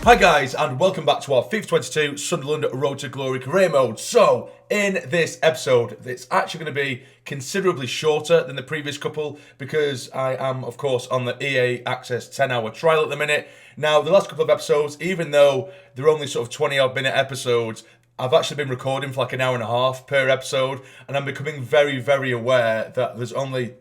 Hi guys, and welcome back to our FIFA 22 Sunderland Road to Glory career mode. So, in this episode, it's actually going to be considerably shorter than the previous couple because I am, of course, on the EA Access 10-hour trial at the minute. Now, the last couple of episodes, even though they're only sort of 20-odd minute episodes, I've actually been recording for like an hour and a half per episode, and I'm becoming very, very aware that there's only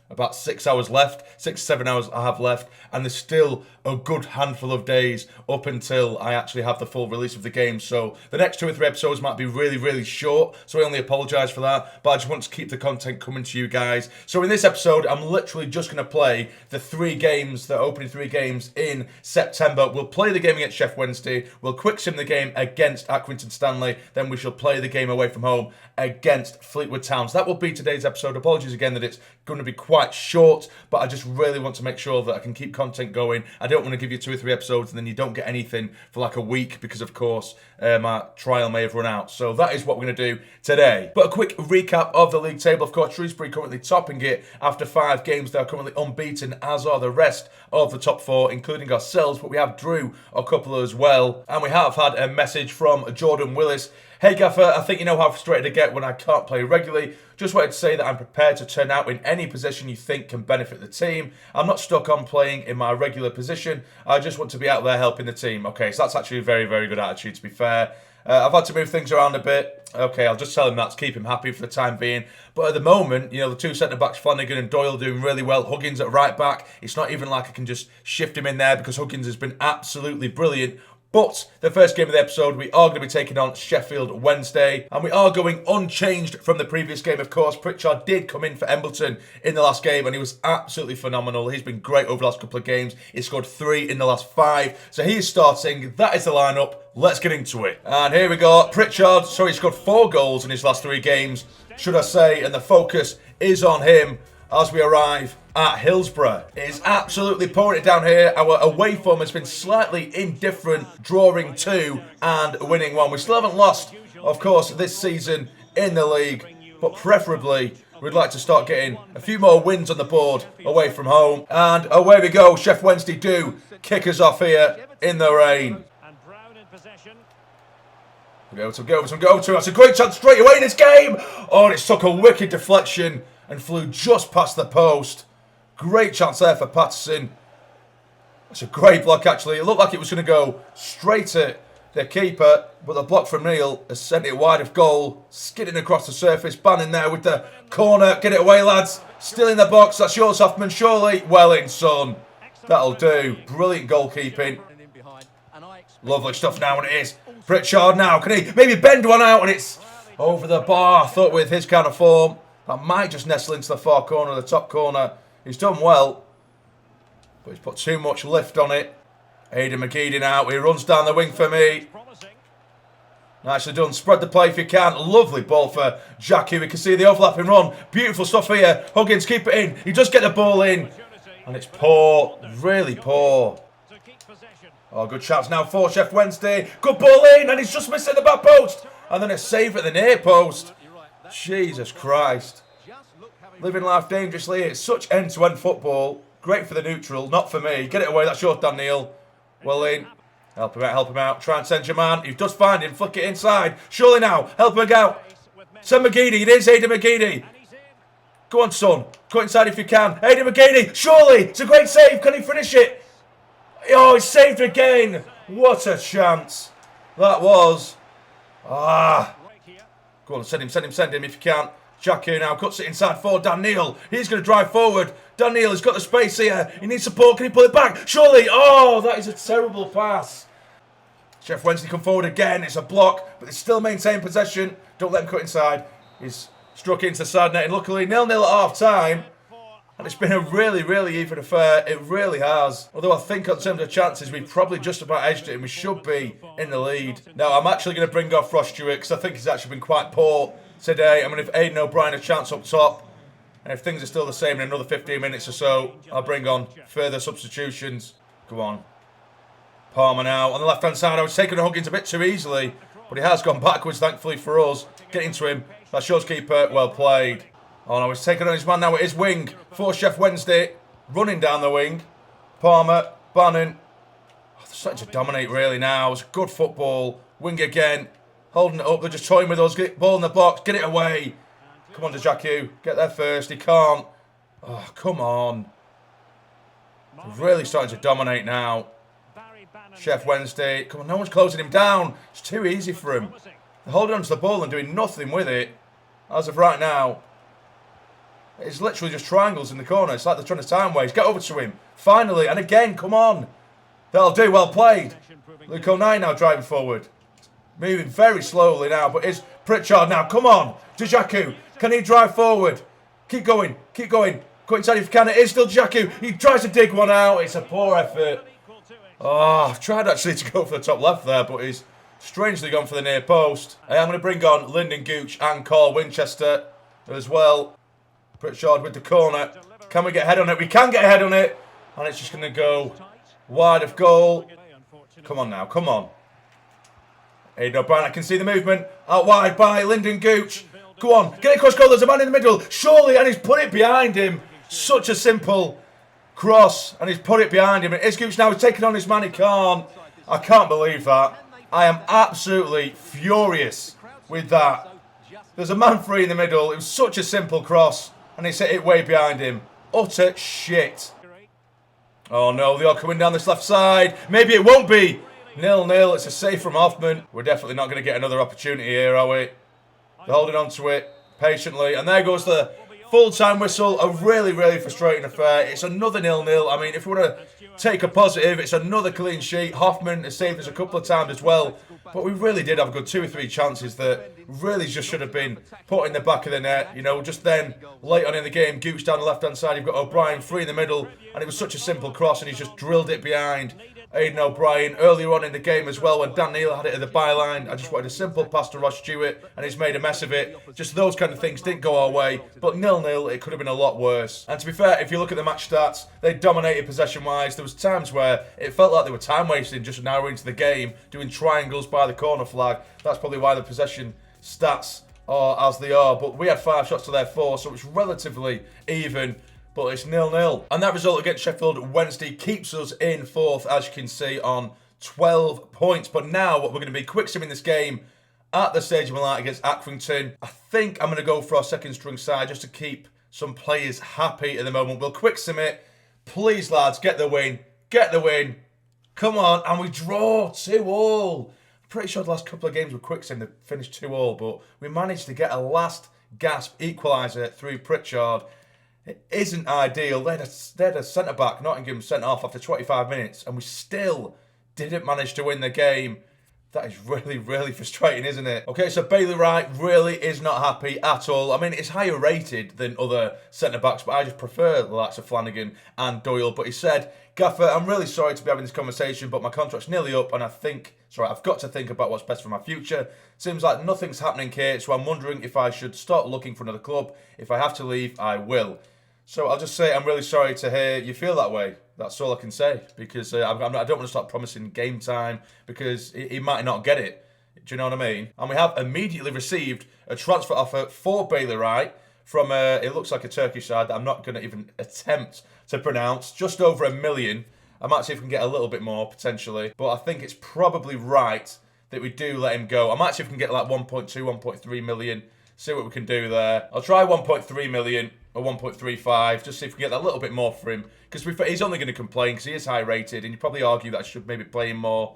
about 6 hours left, 6-7 hours I have left, and there's still a good handful of days up until I actually have the full release of the game. So the next 2 or 3 episodes might be really, really short, so I only apologise for that, but I just want to keep the content coming to you guys. So in this episode, I'm literally just going to play the 3 games, the opening 3 games in September. We'll play the game against Sheffield Wednesday, we'll quick sim the game against Accrington Stanley, then we shall play the game away from home against Fleetwood Town. So that will be today's episode. Apologies again that it's going to be quite short, but I just really want to make sure that I can keep content going. I don't want to give you 2 or 3 episodes and then you don't get anything for like a week because, of course, my trial may have run out. So that is what we're going to do today. But a quick recap of the league table. Of course, Shrewsbury currently topping it after 5 games. They are currently unbeaten, as are the rest of the top 4, including ourselves. But we have drew a couple as well. And we have had a message from Jordan Willis. Hey Gaffer, I think you know how frustrated I get when I can't play regularly. Just wanted to say that I'm prepared to turn out in any position you think can benefit the team. I'm not stuck on playing in my regular position. I just want to be out there helping the team. Okay, so that's actually a very, very good attitude, to be fair. I've had to move things around a bit. Okay, I'll just tell him that to keep him happy for the time being. But at the moment, you know, the 2 centre-backs, Flanagan and Doyle, doing really well. Huggins at right back. It's not even like I can just shift him in there because Huggins has been absolutely brilliant. But the first game of the episode, we are going to be taking on Sheffield Wednesday. And we are going unchanged from the previous game, of course. Pritchard did come in for Embleton in the last game, and he was absolutely phenomenal. He's been great over the last couple of games. He scored 3 in the last 5. So he is starting. That is the lineup. Let's get into it. And here we go. Pritchard, so he scored 4 goals in his last 3 games, should I say. And the focus is on him as we arrive at Hillsborough. It is absolutely pouring it down here. Our away form has been slightly indifferent, drawing 2 and winning 1. We still haven't lost, of course, this season in the league, but preferably we'd like to start getting a few more wins on the board away from home. And away we go. Sheffield Wednesday do kick us off here in the rain. Go to. That's a great chance straight away in this game. Oh, and it took a wicked deflection and flew just past the post. Great chance there for Patterson. It's a great block, actually. It looked like it was going to go straight at the keeper, but the block from Neil has sent it wide of goal. Skidding across the surface. Bannon there with the corner. Get it away, lads. Still in the box. That's yours, Hoffman, surely. Well in, son. That'll do. Brilliant goalkeeping. Lovely stuff now, and it is Pritchard now. Can he maybe bend one out, and it's over the bar? I thought with his kind of form, that might just nestle into the far corner, the top corner. He's done well, but he's put too much lift on it. Haydn McGeady now. He runs down the wing for me. Nicely done. Spread the play if you can. Lovely ball for Jackie. We can see the overlapping run. Beautiful stuff here. Huggins, keep it in. He does get the ball in. And it's poor. Really poor. Oh, good chance now for Sheffield Wednesday. Good ball in. And he's just missing the back post. And then a save at the near post. Jesus Christ. Living life dangerously. It's such end-to-end football. Great for the neutral, not for me. Get it away. That's yours, Dan Neil. Well in. Help him out. Try and send your man. He does find him. Flick it inside. Surely now. Help him out. Send McGeady. It is Haydn McGeady. Go on, son. Go inside if you can. Haydn McGeady. Surely. It's a great save. Can he finish it? Oh, he's saved again. What a chance. That was. Go on, send him if you can. Jackie now cuts it inside for Dan Neil. He's going to drive forward. Dan Neil has got the space here. He needs support. Can he pull it back? Surely. Oh, that is a terrible pass. Sheffield Wednesday come forward again. It's a block, but they still maintain possession. Don't let him cut inside. He's struck into side net. And luckily, 0-0 at half-time. And it's been a really, really even affair. It really has. Although I think in terms of chances, we probably just about edged it and we should be in the lead. Now, I'm actually going to bring off Ross Stewart because I think he's actually been quite poor today. I'm going to give Aidan O'Brien a chance up top. And if things are still the same in another 15 minutes or so, I'll bring on further substitutions. Go on. Palmer now on the left-hand side. I was taking Huggins a bit too easily, but he has gone backwards, thankfully for us. Get into him. That's yours, keeper. Well played. Oh no, he's taking on his man now at his wing for Sheffield Wednesday. Running down the wing. Palmer, Bannon. They're starting to dominate really now. It's good football. Wing again. Holding it up. They're just toying with us. Get ball in the box. Get it away. Come on, Dhannoo. Get there first. He can't. Oh, come on. They're really starting to dominate now. Sheffield Wednesday. Come on, no one's closing him down. It's too easy for him. They're holding on to the ball and doing nothing with it. As of right now. It's literally just triangles in the corner. It's like they're trying to time waste. Get over to him. Finally. And again, come on. That'll do. Well played. Luke O'Neill now driving forward. Moving very slowly now. But it's Pritchard now. Come on. Dhannoo. Can he drive forward? Keep going. Keep going. Go inside if you can. It is still Dhannoo. He tries to dig one out. It's a poor effort. Oh, I've tried actually to go for the top left there. But he's strangely gone for the near post. I'm going to bring on Lyndon Gooch and Carl Winchester as well. Pritchard with the corner. Can we get a head on it? We can get a head on it. And it's just going to go wide of goal. Come on now. Come on. Haydn Potts. I can see the movement. Out wide by Lyndon Gooch. Go on. Get it across goal. There's a man in the middle. Surely. And he's put it behind him. Such a simple cross. And he's put it behind him. And it's Gooch now. He's taking on his man. He can't. I can't believe that. I am absolutely furious with that. There's a man free in the middle. It was such a simple cross. And he's hit it way behind him. Utter shit. Oh no, they are coming down this left side. Maybe it won't be. 0-0. It's a save from Hoffman. We're definitely not going to get another opportunity here, are we? They're holding on to it patiently. And there goes the full-time whistle. A really, really frustrating affair. It's another 0-0. I mean, if we want to take a positive, it's another clean sheet. Hoffman has saved us a couple of times as well. But we really did have a good 2 or 3 chances that really just should have been put in the back of the net. You know, just then, late on in the game, Gooch down the left-hand side. You've got O'Brien free in the middle. And it was such a simple cross, and he's just drilled it behind Haydn O'Brien. Earlier on in the game as well, when Dhannoo had it at the byline, I just wanted a simple pass to Ross Stewart, and he's made a mess of it. Just those kind of things didn't go our way. But 0-0, it could have been a lot worse. And to be fair, if you look at the match stats, they dominated possession-wise. There was times where it felt like they were time-wasting just an hour into the game, doing triangles by the corner flag. That's probably why the possession stats are as they are. But we had 5 shots to their 4, so it's relatively even. But it's 0-0. And that result against Sheffield Wednesday keeps us in 4th, as you can see, on 12 points. But now what we're going to be quick simming this game at the Stadium of Light against Accrington. I think I'm going to go for our second string side just to keep some players happy at the moment. We'll quick sim it. Please, lads, get the win. Get the win. Come on. And we draw 2-2. Pretty sure the last couple of games were quick sim. They finished 2-2. But we managed to get a last gasp equaliser through Pritchard. It isn't ideal. They had a centre-back, Nottingham, sent off after 25 minutes, and we still didn't manage to win the game. That is really, really frustrating, isn't it? Okay, so Bailey Wright really is not happy at all. I mean, it's higher rated than other centre-backs, but I just prefer the likes of Flanagan and Doyle. But he said, Gaffer, I'm really sorry to be having this conversation, but my contract's nearly up, and I've got to think about what's best for my future. Seems like nothing's happening here, so I'm wondering if I should start looking for another club. If I have to leave, I will. So I'll just say I'm really sorry to hear you feel that way. That's all I can say, because I don't want to start promising game time, because he might not get it. Do you know what I mean? And we have immediately received a transfer offer for Bailey Wright from, it looks like a Turkish side that I'm not going to even attempt to pronounce. Just over $1 million. I might see if we can get a little bit more, potentially. But I think it's probably right that we do let him go. I might see if we can get like 1.2, 1.3 million. See what we can do there. I'll try 1.3 million. Or 1.35, just see if we can get that a little bit more for him. Because he's only going to complain because he is high rated, and you probably argue that I should maybe play him more.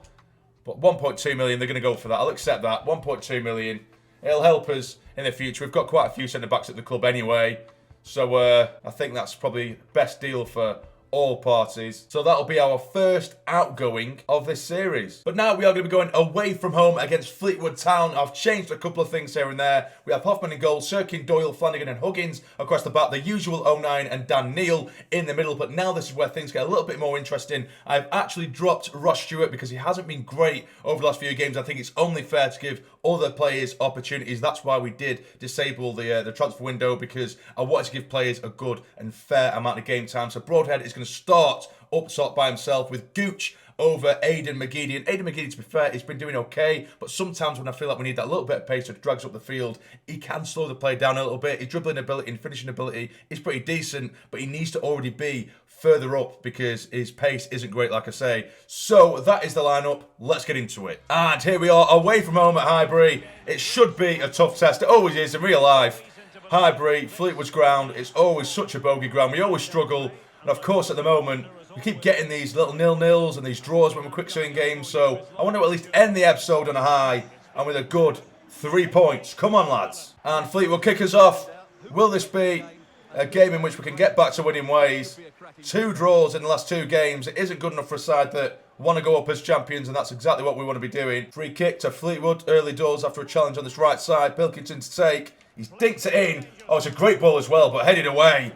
But 1.2 million, they're going to go for that. I'll accept that. 1.2 million. It'll help us in the future. We've got quite a few centre-backs at the club anyway. So I think that's probably best deal for all parties. So that'll be our first outgoing of this series. But now we are going to be going away from home against Fleetwood Town. I've changed a couple of things here and there. We have Hoffman in goal, Sirkin, Doyle, Flanagan and Huggins across the back. The usual 09 and Dan Neil in the middle. But now this is where things get a little bit more interesting. I've actually dropped Ross Stewart because he hasn't been great over the last few games. I think it's only fair to give other players opportunities. That's why we did disable the transfer window, because I wanted to give players a good and fair amount of game time. So Broadhead is going to start up top by himself with Gooch, over Haydn McGeady. And Haydn McGeady, to be fair, he's been doing okay, but sometimes when I feel like we need that little bit of pace that drags up the field, he can slow the play down a little bit. His dribbling ability and finishing ability is pretty decent, but he needs to already be further up because his pace isn't great, like I say. So that is the lineup. Let's get into it. And here we are, away from home at Highbury. It should be a tough test. It always is in real life. Highbury, Fleetwood's ground, it's always such a bogey ground. We always struggle. And of course, at the moment, we keep getting these little nil-nils and these draws when we're quick-swing games. So I want to at least end the episode on a high and with a good 3 points. Come on, lads. And Fleetwood kick us off. Will this be a game in which we can get back to winning ways? 2 draws in the last 2 games. It isn't good enough for a side that want to go up as champions, and that's exactly what we want to be doing. Free kick to Fleetwood, early doors after a challenge on this right side. Pilkington to take. He's dinked it in. Oh, it's a great ball as well, but headed away.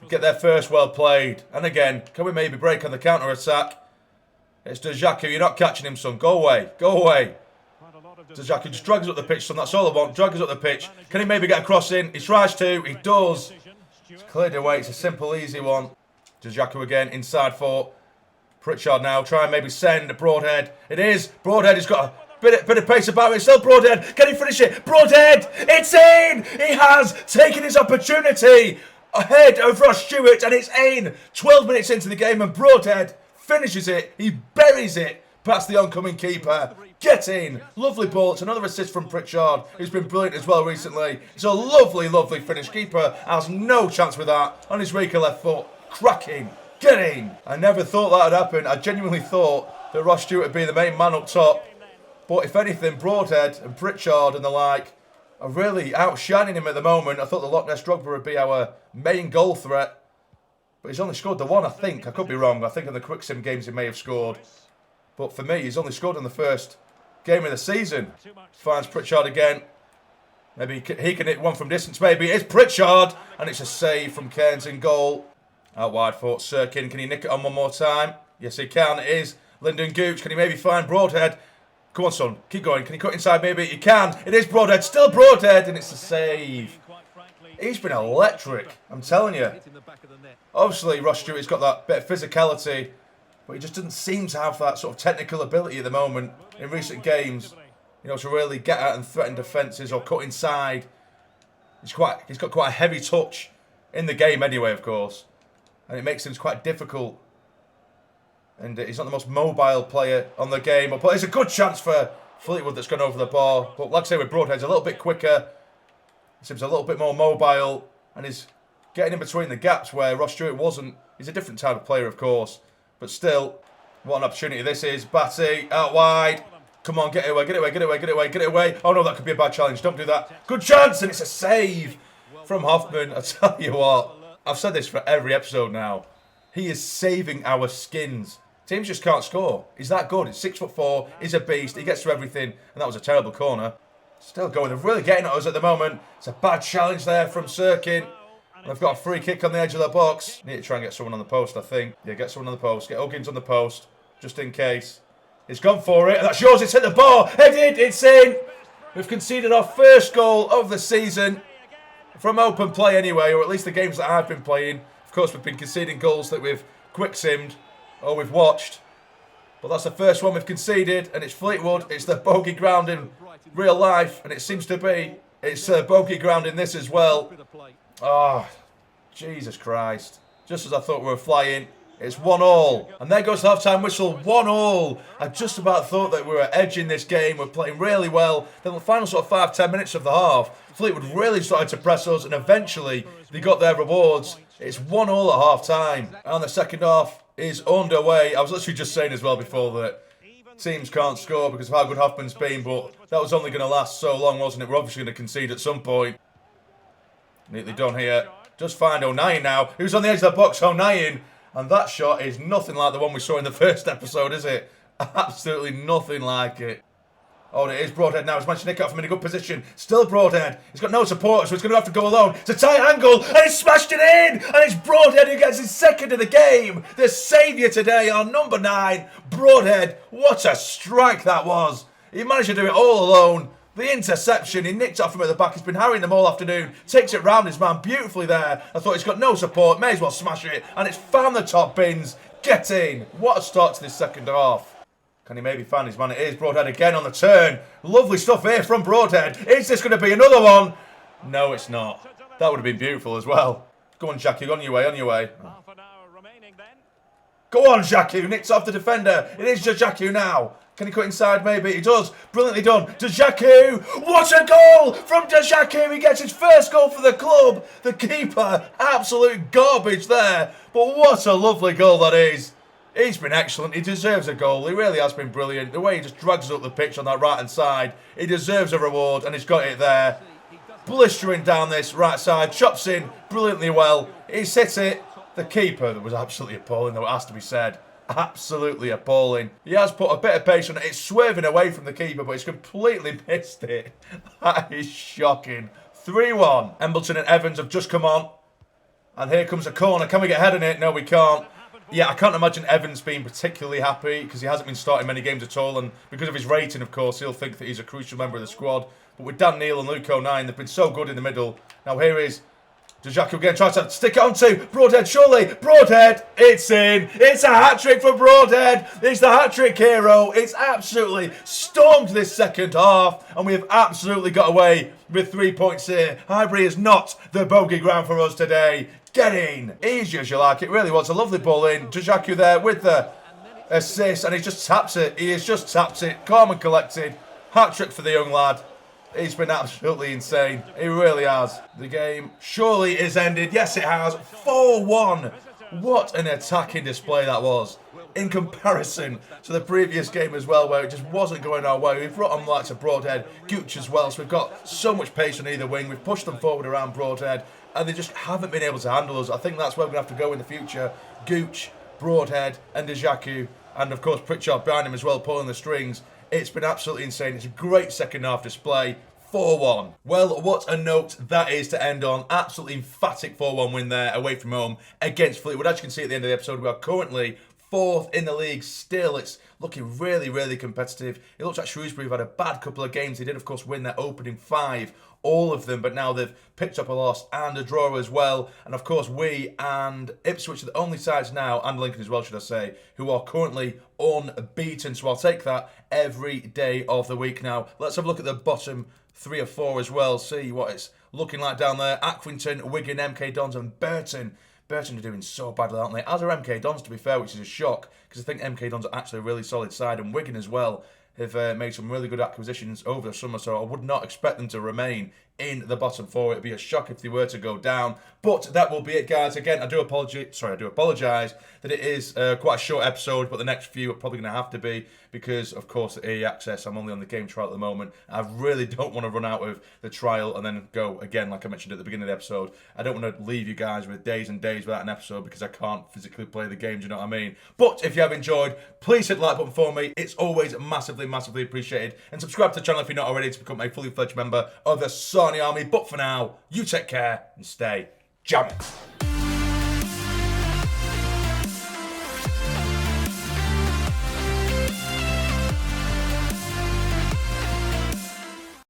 Get there first, well played. And again, can we maybe break on the counter-attack? It's Dietrich. You're not catching him, son. Go away. Go away. Dietrich just drags up the pitch, son. That's all I want. Drag us up the pitch. Can he maybe get a cross in? He tries to. He does. It's cleared away. It's a simple, easy one. Dietrich again, inside 4. Pritchard now. Try and maybe send a Broadhead. It is. Broadhead has got a bit of pace about it. Still Broadhead. Can he finish it? Broadhead. It's in. He has taken his opportunity ahead of Ross Stewart, and it's in. 12 minutes into the game, and Broadhead finishes it. He buries it past the oncoming keeper. Get in. Lovely ball. It's another assist from Pritchard, who's been brilliant as well recently. It's a lovely, lovely finish. Keeper has no chance with that. On his weaker left foot. Cracking. Get in. I never thought that would happen. I genuinely thought that Ross Stewart would be the main man up top. But if anything, Broadhead and Pritchard and the like are really outshining him at the moment. I thought the Loch Ness Drogba would be our main goal threat. But he's only scored the one, I think. I could be wrong. I think in the quick sim games he may have scored. But for me, he's only scored in the first game of the season. Finds Pritchard again. Maybe he can hit one from distance, maybe. It's Pritchard. And it's a save from Cairns in goal. Out wide for Sirkin. Can he nick it on one more time? Yes, he can. It is Lyndon Gooch. Can he maybe find Broadhead? Come on, son. Keep going. Can he cut inside? Maybe he can. It is Broadhead. Still Broadhead. And it's a save. He's been electric. I'm telling you. Obviously, Ross Stewart's got that bit of physicality. But he just doesn't seem to have that sort of technical ability at the moment in recent games. You know, to really get out and threaten defences or cut inside. He's got quite a heavy touch in the game anyway, of course. And it makes things quite difficult. And he's not the most mobile player on the game. But it's a good chance for Fleetwood that's gone over the bar. But like I say, with Broadhead, he's a little bit quicker. He seems a little bit more mobile. And he's getting in between the gaps where Ross Stewart wasn't. He's a different type of player, of course. But still, what an opportunity this is. Batty, out wide. Come on, get it away, get it away, get it away, get it away, get it away. Oh no, that could be a bad challenge. Don't do that. Good chance, and it's a save from Hoffman. I tell you what, I've said this for every episode now. He is saving our skins. Teams just can't score. He's that good. He's 6'4". He's a beast. He gets to everything. And that was a terrible corner. Still going. They're really getting at us at the moment. It's a bad challenge there from Sirkin. They've got a free kick on the edge of the box. Need to try and get someone on the post, I think. Yeah, get someone on the post. Get Huggins on the post, just in case. He's gone for it. That's yours. It's hit the bar. Headed. It's in. We've conceded our first goal of the season. From open play anyway, or at least the games that I've been playing. Of course, we've been conceding goals that we've quick-simmed or we've watched. But that's the first one we've conceded, and it's Fleetwood. It's the bogey ground in real life, and it seems to be. It's bogey ground in this as well. Oh, Jesus Christ. Just as I thought we were flying, it's 1-1. And there goes the half-time whistle, 1-1. I just about thought that we were edging this game. We're playing really well. Then the final sort of 5-10 minutes of the half, Fleetwood really started to press us, and eventually they got their rewards. It's 1-1 at half-time. And the second half is underway. I was literally just saying as well before that teams can't score because of how good Hoffman's been, but that was only going to last so long, wasn't it? We're obviously going to concede at some point. Neatly done here. Just find O'Nien now. Who's on the edge of the box? O'Nien. And that shot is nothing like the one we saw in the first episode, is it? Absolutely nothing like it. Oh, it is Broadhead now. He's managed to nick it off him in a good position. Still Broadhead. He's got no support, so he's going to have to go alone. It's a tight angle, and he's smashed it in. And it's Broadhead who gets his second of the game. The saviour today, our number 9, Broadhead. What a strike that was. He managed to do it all alone. The interception, he nicked off him at the back. He's been harrying them all afternoon. Takes it round his man beautifully there. I thought he's got no support. May as well smash it. And it's found the top bins. Get in. What a start to this second half. Can he maybe find his man? It is Broadhead again on the turn. Lovely stuff here from Broadhead. Is this going to be another one? No, it's not. That would have been beautiful as well. Go on, Jackie. On your way, on your way. Go on, Jackie. Nicks off the defender. It is Jackie now. Can he cut inside? Maybe. He does. Brilliantly done. Dhannoo. What a goal from Dhannoo. He gets his first goal for the club. The keeper. Absolute garbage there. But what a lovely goal that is. He's been excellent. He deserves a goal. He really has been brilliant. The way he just drags up the pitch on that right-hand side. He deserves a reward, and he's got it there. Blistering down this right side. Chops in brilliantly well. He's hit it. The keeper was absolutely appalling, though, it has to be said. Absolutely appalling. He has put a bit of pace on it. It's swerving away from the keeper, but he's completely missed it. That is shocking. 3-1. Embleton and Evans have just come on. And here comes a corner. Can we get ahead in it? No, we can't. Yeah, I can't imagine Evans being particularly happy because he hasn't been starting many games at all. And because of his rating, of course, he'll think that he's a crucial member of the squad. But with Dan Neil and Luke O'Nien, they've been so good in the middle. Now here is Dhannoo again, tries to stick it onto Broadhead, surely. Broadhead, it's in. It's a hat-trick for Broadhead. It's the hat-trick hero. It's absolutely stormed this second half, and we have absolutely got away with 3 points here. Highbury is not the bogey ground for us today. Get in. Easy as you like. It really was a lovely ball in. Dhannoo there with the assist, and he just taps it. He has just tapped it. Calm and collected. Hat-trick for the young lad. He's been absolutely insane. He really has. The game surely is ended. Yes, it has. 4-1. What an attacking display that was. In comparison to the previous game as well, where it just wasn't going our way. We've brought on likes of Broadhead, Gooch as well, so we've got so much pace on either wing. We've pushed them forward around Broadhead, and they just haven't been able to handle us. I think that's where we're going to have to go in the future. Gooch, Broadhead, and Dhannoo, and of course Pritchard behind him as well, pulling the strings. It's been absolutely insane. It's a great second half display. 4-1. Well, what a note that is to end on. Absolutely emphatic 4-1 win there away from home against Fleetwood. As you can see at the end of the episode, we are currently 4th in the league still. It's looking really, really competitive. It looks like Shrewsbury have had a bad couple of games. They did, of course, win their opening 5, all of them, but now they've picked up a loss and a draw as well. And, of course, we and Ipswich are the only sides now, and Lincoln as well, should I say, who are currently unbeaten. So I'll take that every day of the week now. Let's have a look at the bottom 3 or 4 as well, see what it's looking like down there. Accrington, Wigan, MK Dons and Burton. Burton are doing so badly, aren't they? As are MK Dons, to be fair, which is a shock, because I think MK Dons are actually a really solid side, and Wigan as well have made some really good acquisitions over the summer, so I would not expect them to remain in the bottom 4. It'd be a shock if they were to go down. But that will be it, guys. Again, I do apologise that it is quite a short episode, but the next few are probably going to have to be because, of course, the EA Access, I'm only on the game trial at the moment. I really don't want to run out of the trial and then go again, like I mentioned at the beginning of the episode. I don't want to leave you guys with days and days without an episode because I can't physically play the game, do you know what I mean? But if you have enjoyed, please hit the like button for me. It's always massively, massively appreciated. And subscribe to the channel if you're not already to become a fully fledged member of the Sarny Army. But for now, you take care and stay jamming.